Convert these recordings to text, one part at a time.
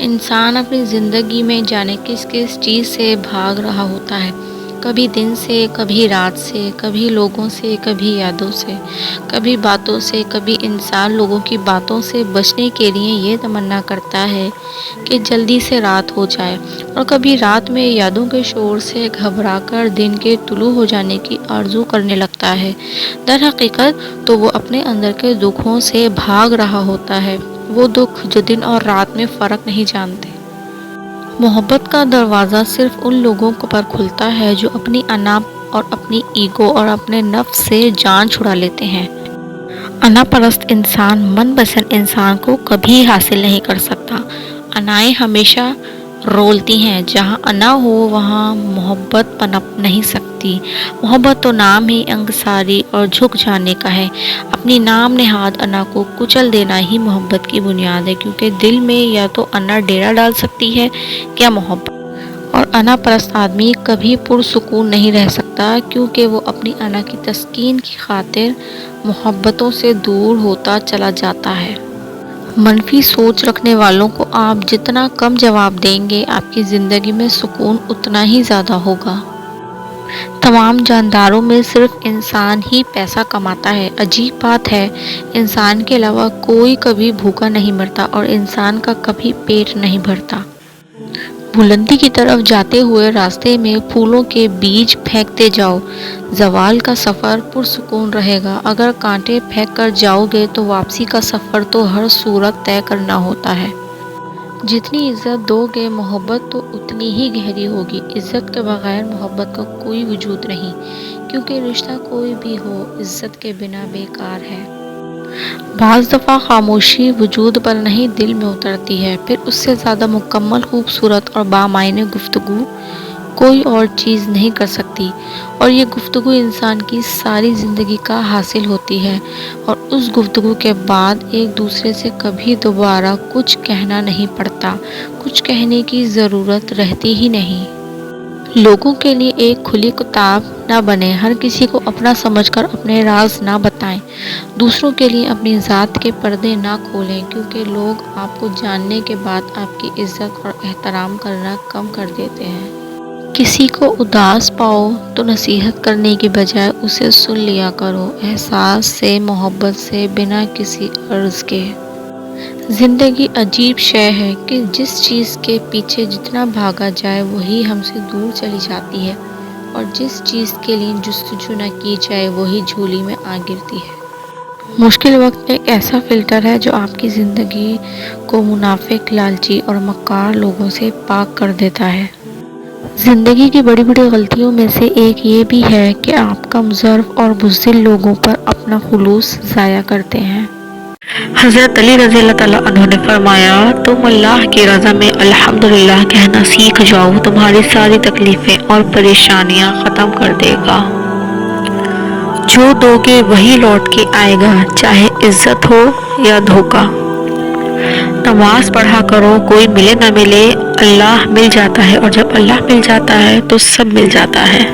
انسان اپنی زندگی میں جانے کس کس چیز سے بھاگ رہا ہوتا ہے، کبھی دن سے، کبھی رات سے، کبھی لوگوں سے، کبھی یادوں سے، کبھی باتوں سے، کبھی انسان لوگوں کی باتوں سے بچنے کے لیے یہ تمنا کرتا ہے کہ جلدی سے رات ہو جائے، اور کبھی رات میں یادوں کے شور سے گھبرا کر دن کے طلوع ہو جانے کی آرزو کرنے لگتا ہے۔ در حقیقت تو وہ اپنے اندر کے دکھوں سے بھاگ رہا ہوتا ہے، وہ دکھ جو دن اور رات میں فرق نہیں جانتے۔ محبت کا دروازہ صرف ان لوگوں پر کھلتا ہے جو اپنی انا اور اپنی ایگو اور اپنے نفس سے جان چھڑا لیتے ہیں۔ انا پرست انسان من پسند انسان کو کبھی حاصل نہیں کر سکتا۔ انائیں ہمیشہ رولتی ہیں، جہاں انا ہو وہاں محبت پنپ نہیں سکتی۔ محبت تو نام ہی انکساری اور جھک جانے کا ہے۔ اپنی نام نہاد انا کو کچل دینا ہی محبت کی بنیاد ہے، کیونکہ دل میں یا تو انا ڈیرا ڈال سکتی ہے یا محبت، اور انا پرست آدمی کبھی پرسکون نہیں رہ سکتا، کیونکہ وہ اپنی انا کی تسکین کی خاطر محبتوں سے دور ہوتا چلا جاتا ہے۔ منفی سوچ رکھنے والوں کو آپ جتنا کم جواب دیں گے، آپ کی زندگی میں سکون اتنا ہی زیادہ ہوگا۔ تمام جانداروں میں صرف انسان ہی پیسہ کماتا ہے۔ عجیب بات ہے، انسان کے علاوہ کوئی کبھی بھوکا نہیں مرتا اور انسان کا کبھی پیٹ نہیں بھرتا۔ بلندی کی طرف جاتے ہوئے راستے میں پھولوں کے بیج پھینکتے جاؤ، زوال کا سفر پرسکون رہے گا۔ اگر کانٹے پھینک کر جاؤ گے تو واپسی کا سفر تو ہر صورت طے کرنا ہوتا ہے۔ جتنی عزت دو گے محبت تو اتنی ہی گہری ہوگی۔ عزت کے بغیر محبت کا کوئی وجود نہیں، کیونکہ رشتہ کوئی بھی ہو عزت کے بنا بیکار ہے۔ بعض دفعہ خاموشی وجود پر نہیں دل میں اترتی ہے، پھر اس سے زیادہ مکمل، خوبصورت اور بامعنی گفتگو کوئی اور چیز نہیں کر سکتی، اور یہ گفتگو انسان کی ساری زندگی کا حاصل ہوتی ہے، اور اس گفتگو کے بعد ایک دوسرے سے کبھی دوبارہ کچھ کہنا نہیں پڑتا، کچھ کہنے کی ضرورت رہتی ہی نہیں۔ لوگوں کے لیے ایک کھلی کتاب نہ بنیں، ہر کسی کو اپنا سمجھ کر اپنے راز نہ بتائیں، دوسروں کے لیے اپنی ذات کے پردے نہ کھولیں، کیونکہ لوگ آپ کو جاننے کے بعد آپ کی عزت اور احترام کرنا کم کر دیتے ہیں۔ کسی کو اداس پاؤ تو نصیحت کرنے کی بجائے اسے سن لیا کرو، احساس سے، محبت سے، بنا کسی عرض کے۔ زندگی عجیب شے ہے کہ جس چیز کے پیچھے جتنا بھاگا جائے وہی ہم سے دور چلی جاتی ہے، اور جس چیز کے لیے جستجو نہ کی جائے وہی جھولی میں آ گرتی ہے۔ مشکل وقت ایک ایسا فلٹر ہے جو آپ کی زندگی کو منافق، لالچی اور مکار لوگوں سے پاک کر دیتا ہے۔ زندگی کی بڑی بڑی غلطیوں میں سے ایک یہ بھی ہے کہ آپ کم ظرف اور بزدل لوگوں پر اپنا خلوص ضائع کرتے ہیں۔ حضرت علی رضی اللہ تعالیٰ عنہ نے فرمایا، تم اللہ کی رضا میں الحمدللہ کہنا سیکھ جاؤ، تمہاری ساری تکلیفیں اور پریشانیاں ختم کر دے گا۔ جو دو گے وہی لوٹ کے آئے گا، چاہے عزت ہو یا دھوکہ۔ نماز پڑھا کرو، کوئی ملے نہ ملے اللہ مل جاتا ہے، اور جب اللہ مل جاتا ہے تو سب مل جاتا ہے۔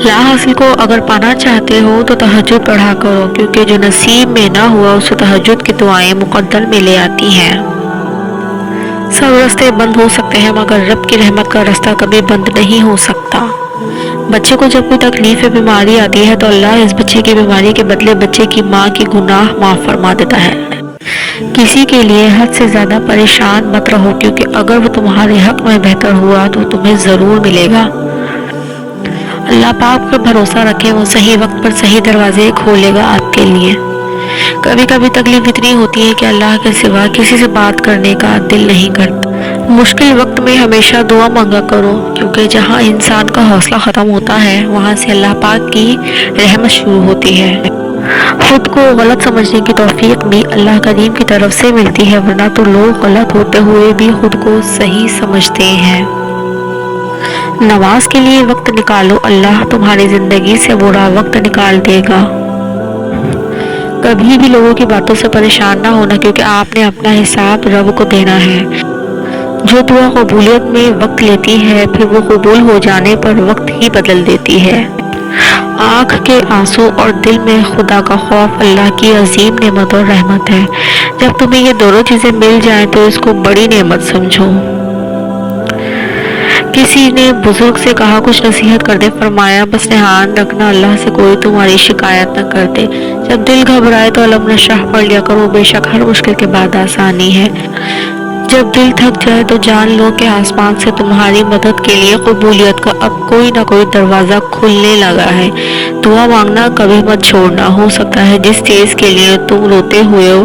لا حاصل کو اگر پانا چاہتے ہو تو تہجد پڑھا کرو، کیونکہ جو نصیب میں نہ ہوا اسے تہجد کی دعائیں مقدر میں لے آتی ہیں۔ سب راستے بند ہو سکتے ہیں مگر رب کی رحمت کا راستہ کبھی بند نہیں ہو سکتا۔ بچے کو جب کوئی تکلیف یا بیماری آتی ہے تو اللہ اس بچے کی بیماری کے بدلے بچے کی ماں کی گناہ معاف فرما دیتا ہے۔ کسی کے لیے حد سے زیادہ پریشان مت رہو، کیونکہ اگر وہ تمہارے حق میں بہتر ہوا تو تمہیں ضرور ملے گا۔ اللہ پاک پر بھروسہ رکھیں، وہ صحیح وقت پر صحیح دروازے کھولے گا آپ کے لیے۔ کبھی کبھی تکلیف اتنی ہوتی ہے کہ اللہ کے سوا کسی سے بات کرنے کا دل نہیں کرتا۔ مشکل وقت میں ہمیشہ دعا مانگا کرو، کیونکہ جہاں انسان کا حوصلہ ختم ہوتا ہے وہاں سے اللہ پاک کی رحمت شروع ہوتی ہے۔ خود کو غلط سمجھنے کی توفیق بھی اللہ کریم کی طرف سے ملتی ہے، ورنہ تو لوگ غلط ہوتے ہوئے بھی خود کو صحیح سمجھتے ہیں۔ نماز کے لیے وقت نکالو، اللہ تمہاری زندگی سے برا وقت نکال دے گا۔ کبھی بھی لوگوں کی باتوں سے پریشان نہ ہونا، کیونکہ آپ نے اپنا حساب رب کو دینا ہے۔ جو دعا قبولیت میں وقت لیتی ہے پھر وہ قبول ہو جانے پر وقت ہی بدل دیتی ہے۔ آنکھ کے آنسو اور دل میں خدا کا خوف اللہ کی عظیم نعمت اور رحمت ہے۔ جب تمہیں یہ دونوں چیزیں مل جائیں تو اس کو بڑی نعمت سمجھو۔ کسی نے بزرگ سے کہا کچھ نصیحت کر دے، فرمایا بس دھیان رکھنا اللہ سے کوئی تمہاری شکایت نہ کر دے۔ جب دل گھبرائے تو علم نشرح پڑھ لیا کرو، بے شک ہر مشکل کے بعد آسانی ہے۔ جب دل تھک جائے تو جان لو کہ آسمان سے تمہاری مدد کے لیے قبولیت کا اب کوئی نہ کوئی دروازہ کھلنے لگا ہے۔ دعا مانگنا کبھی مت چھوڑنا، ہو سکتا ہے جس چیز کے لیے تم روتے ہوئے ہو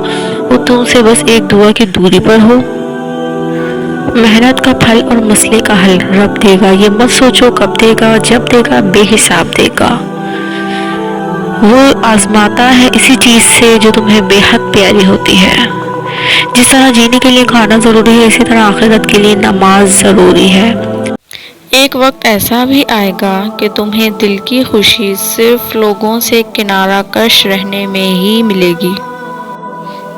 وہ تم سے بس ایک دعا کی دوری پر ہو۔ محنت کا پھل اور مسئلے کا حل رب دے گا، یہ مت سوچو کب دے گا، جب دے گا بے حساب دے گا۔ وہ آزماتا ہے اسی چیز سے جو تمہیں بے حد پیاری ہوتی ہے۔ جس طرح جینے کے لیے کھانا ضروری ہے اسی طرح آخرت کے لیے نماز ضروری ہے۔ ایک وقت ایسا بھی آئے گا کہ تمہیں دل کی خوشی صرف لوگوں سے کنارہ کش رہنے میں ہی ملے گی۔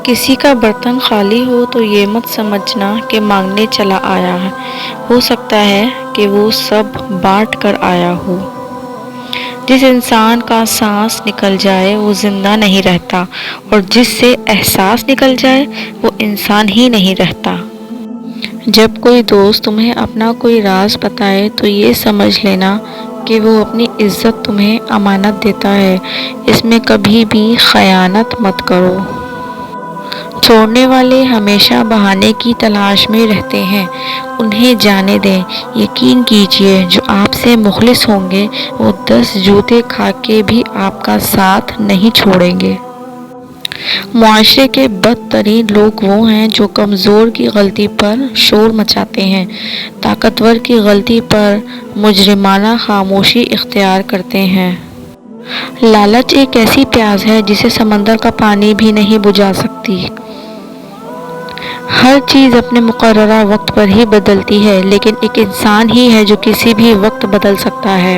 کسی کا برتن خالی ہو تو یہ مت سمجھنا کہ مانگنے چلا آیا ہے، ہو سکتا ہے کہ وہ سب بانٹ کر آیا ہو۔ جس انسان کا سانس نکل جائے وہ زندہ نہیں رہتا، اور جس سے احساس نکل جائے وہ انسان ہی نہیں رہتا۔ جب کوئی دوست تمہیں اپنا کوئی راز بتائے تو یہ سمجھ لینا کہ وہ اپنی عزت تمہیں امانت دیتا ہے، اس میں کبھی بھی خیانت مت کرو۔ چھوڑنے والے ہمیشہ بہانے کی تلاش میں رہتے ہیں، انہیں جانے دیں۔ یقین کیجئے جو آپ سے مخلص ہوں گے وہ 10 جوتے کھا کے بھی آپ کا ساتھ نہیں چھوڑیں گے۔ معاشرے کے بدترین لوگ وہ ہیں جو کمزور کی غلطی پر شور مچاتے ہیں، طاقتور کی غلطی پر مجرمانہ خاموشی اختیار کرتے ہیں۔ لالچ ایک ایسی پیاز ہے جسے سمندر کا پانی بھی نہیں بجھا سکتی۔ ہر چیز اپنے مقررہ وقت پر ہی بدلتی ہے، لیکن ایک انسان ہی ہے جو کسی بھی وقت بدل سکتا ہے۔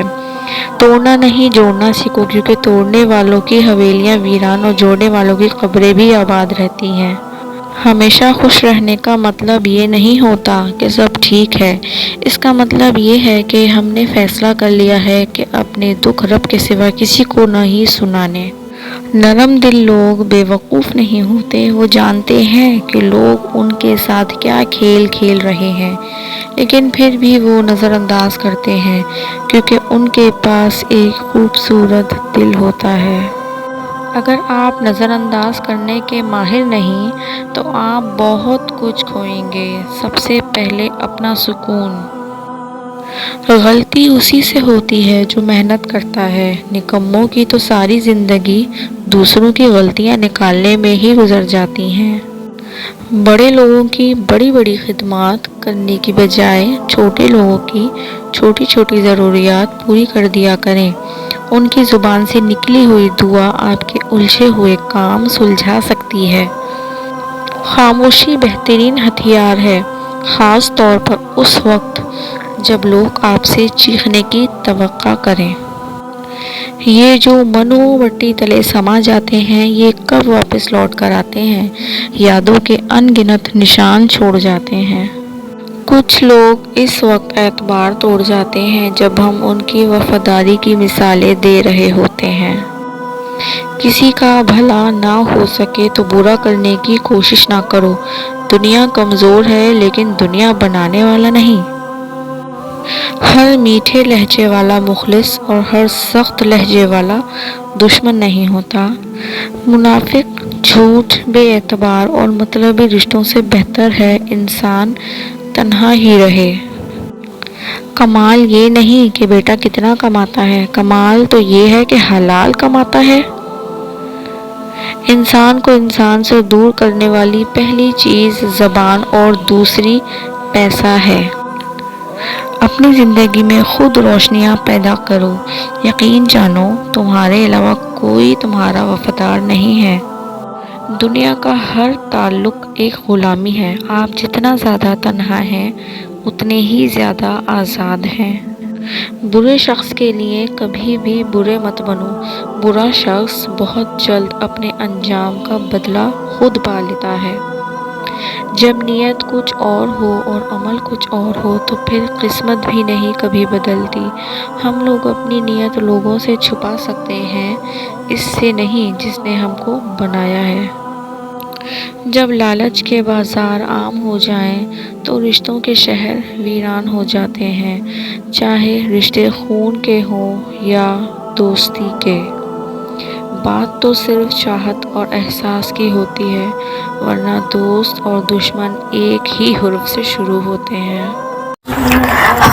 توڑنا نہیں جوڑنا سیکھو، کیونکہ توڑنے والوں کی حویلیاں ویران اور جوڑنے والوں کی قبریں بھی آباد رہتی ہیں۔ ہمیشہ خوش رہنے کا مطلب یہ نہیں ہوتا کہ سب ٹھیک ہے، اس کا مطلب یہ ہے کہ ہم نے فیصلہ کر لیا ہے کہ اپنے دکھ رب کے سوا کسی کو نہیں سنانے۔ نرم دل لوگ بے وقوف نہیں ہوتے، وہ جانتے ہیں کہ لوگ ان کے ساتھ کیا کھیل کھیل رہے ہیں، لیکن پھر بھی وہ نظر انداز کرتے ہیں کیونکہ ان کے پاس ایک خوبصورت دل ہوتا ہے۔ اگر آپ نظر انداز کرنے کے ماہر نہیں تو آپ بہت کچھ کھوئیں گے، سب سے پہلے اپنا سکون۔ غلطی اسی سے ہوتی ہے جو محنت کرتا ہے، نکموں کی تو ساری زندگی دوسروں کی غلطیاں نکالنے میں ہی گزر جاتی ہیں۔ بڑے لوگوں کی بڑی بڑی خدمات کرنے کی بجائے چھوٹے لوگوں کی چھوٹی چھوٹی ضروریات پوری کر دیا کریں، ان کی زبان سے نکلی ہوئی دعا آپ کے الجھے ہوئے کام سلجھا سکتی ہے۔ خاموشی بہترین ہتھیار ہے، خاص طور پر اس وقت جب لوگ آپ سے چیخنے کی توقع کریں۔ یہ جو منو مٹی تلے سما جاتے ہیں یہ کب واپس لوٹ کر آتے ہیں، یادوں کے ان گنت نشان چھوڑ جاتے ہیں۔ کچھ لوگ اس وقت اعتبار توڑ جاتے ہیں جب ہم ان کی وفاداری کی مثالیں دے رہے ہوتے ہیں۔ کسی کا بھلا نہ ہو سکے تو برا کرنے کی کوشش نہ کرو، دنیا کمزور ہے لیکن دنیا بنانے والا نہیں۔ ہر میٹھے لہجے والا مخلص اور ہر سخت لہجے والا دشمن نہیں ہوتا۔ منافق، جھوٹ، بے اعتبار اور مطلبی رشتوں سے بہتر ہے انسان تنہا ہی رہے۔ کمال یہ نہیں کہ بیٹا کتنا کماتا ہے، کمال تو یہ ہے کہ حلال کماتا ہے۔ انسان کو انسان سے دور کرنے والی پہلی چیز زبان اور دوسری پیسہ ہے۔ اپنی زندگی میں خود روشنیاں پیدا کرو، یقین جانو تمہارے علاوہ کوئی تمہارا وفادار نہیں ہے۔ دنیا کا ہر تعلق ایک غلامی ہے، آپ جتنا زیادہ تنہا ہیں اتنے ہی زیادہ آزاد ہیں۔ برے شخص کے لیے کبھی بھی برے مت بنو، برا شخص بہت جلد اپنے انجام کا بدلہ خود پا لیتا ہے۔ جب نیت کچھ اور ہو اور عمل کچھ اور ہو تو پھر قسمت بھی نہیں کبھی بدلتی۔ ہم لوگ اپنی نیت لوگوں سے چھپا سکتے ہیں، اس سے نہیں جس نے ہم کو بنایا ہے۔ جب لالچ کے بازار عام ہو جائیں تو رشتوں کے شہر ویران ہو جاتے ہیں، چاہے رشتے خون کے ہوں یا دوستی کے۔ بات تو صرف چاہت اور احساس کی ہوتی ہے، ورنہ دوست اور دشمن ایک ہی حرف سے شروع ہوتے ہیں۔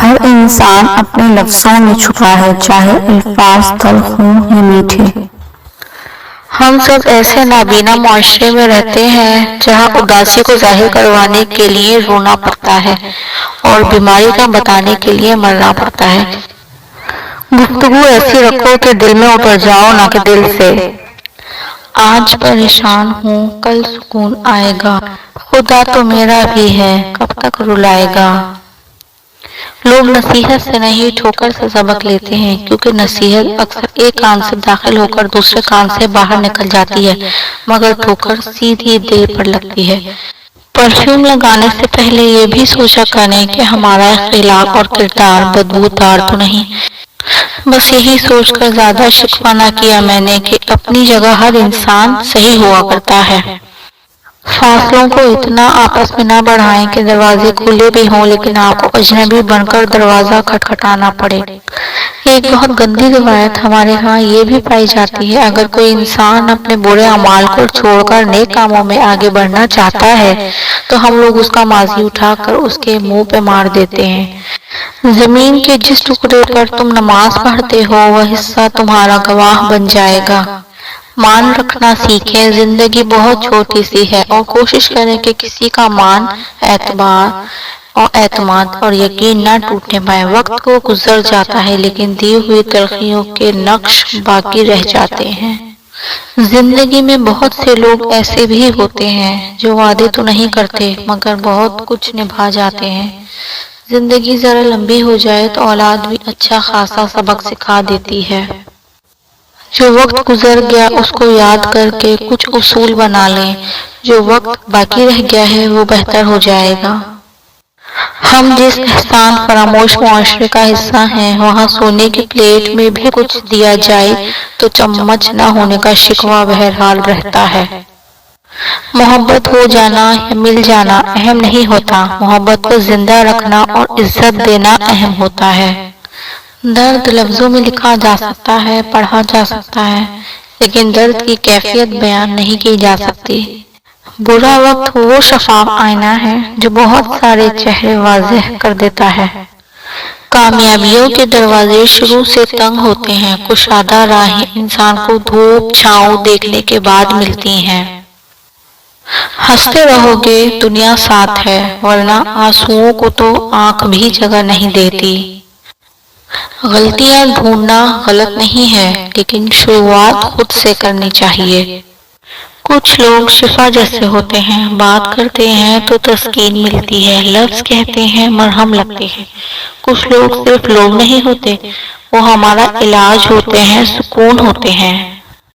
ہر انسان اپنے لفظوں میں چھپا ہے، چاہے الفاظ تلخ ہوں یا میٹھے۔ ہم سب ایسے نابینا معاشرے میں رہتے ہیں جہاں اداسی کو ظاہر کروانے کے لیے رونا پڑتا ہے اور بیماری کا بتانے کے لیے مرنا پڑتا ہے۔ گفتگو ایسی رکھو کہ دل میں اتر جاؤ، نہ کہ دل سے۔ آج پریشان ہوں کل سکون آئے گا، خدا تو میرا بھی ہے کب تک رلائے گا۔ لوگ نصیحت سے نہیں ٹھوکر سے سبق لیتے ہیں، کیونکہ نصیحت اکثر ایک کان سے داخل ہو کر دوسرے کان سے باہر نکل جاتی ہے، مگر ٹھوکر سیدھی دل پر لگتی ہے۔ پرفیوم لگانے سے پہلے یہ بھی سوچا کریں کہ ہمارا اخلاق اور کردار بدبودار تو نہیں۔ بس یہی سوچ کر زیادہ شکوہ نہ کیا میں نے کہ اپنی جگہ ہر انسان صحیح ہوا کرتا ہے۔ فاصلوں کو اتنا آپس میں نہ بڑھائیں کہ دروازے کھلے بھی ہوں لیکن آپ کو اجنبی بن کر دروازہ کھٹکھٹانا پڑے۔ ایک بہت گندی روایت ہمارے ہاں یہ بھی پائی جاتی ہے، اگر کوئی انسان اپنے برے اعمال کو چھوڑ کر نیک کاموں میں آگے بڑھنا چاہتا ہے تو ہم لوگ اس کا ماضی اٹھا کر اس کے منہ پہ مار دیتے ہیں۔ زمین کے جس ٹکڑے پر تم نماز پڑھتے ہو وہ حصہ تمہارا گواہ بن جائے گا۔ مان رکھنا سیکھیں، زندگی بہت چھوٹی سی ہے اور کوشش کریں کہ کسی کا مان، اعتماد اور یقین نہ ٹوٹنے پائے۔ وقت کو گزر جاتا ہے لیکن دی ہوئی تلخیوں کے نقش باقی رہ جاتے ہیں۔ زندگی میں بہت سے لوگ ایسے بھی ہوتے ہیں جو وعدے تو نہیں کرتے مگر بہت کچھ نبھا جاتے ہیں۔ زندگی ذرا لمبی ہو جائے تو اولاد بھی اچھا خاصا سبق سکھا دیتی ہے۔ جو وقت گزر گیا اس کو یاد کر کے کچھ اصول بنا لیں، جو وقت باقی رہ گیا ہے وہ بہتر ہو جائے گا۔ ہم جس احسان فراموش معاشرے کا حصہ ہیں وہاں سونے کی پلیٹ میں بھی کچھ دیا جائے تو چمچ نہ ہونے کا شکوہ بہرحال رہتا ہے۔ محبت ہو جانا یا مل جانا اہم نہیں ہوتا، محبت کو زندہ رکھنا اور عزت دینا اہم ہوتا ہے۔ درد لفظوں میں لکھا جا سکتا ہے، پڑھا جا سکتا ہے، لیکن درد کی کیفیت بیان نہیں کی جا سکتی۔ برا وقت وہ شفاف آئینہ ہے جو بہت سارے چہرے واضح کر دیتا ہے۔ کامیابیوں کے دروازے شروع سے تنگ ہوتے ہیں، کشادہ راہیں انسان کو دھوپ چھاؤں دیکھنے کے بعد ملتی ہیں۔ ہنستے رہو گے دنیا ساتھ ہے، ورنہ آنسوؤں کو تو آنکھ بھی جگہ نہیں دیتی۔ غلطیاں ڈھونڈنا غلط نہیں ہے، لیکن شروعات خود سے کرنی چاہیے۔ کچھ لوگ شفا جیسے ہوتے ہیں، بات کرتے ہیں تو تسکین ملتی ہے، لفظ کہتے ہیں مرہم لگتے ہیں۔ کچھ لوگ صرف لوگ نہیں ہوتے، وہ ہمارا علاج ہوتے ہیں، سکون ہوتے ہیں۔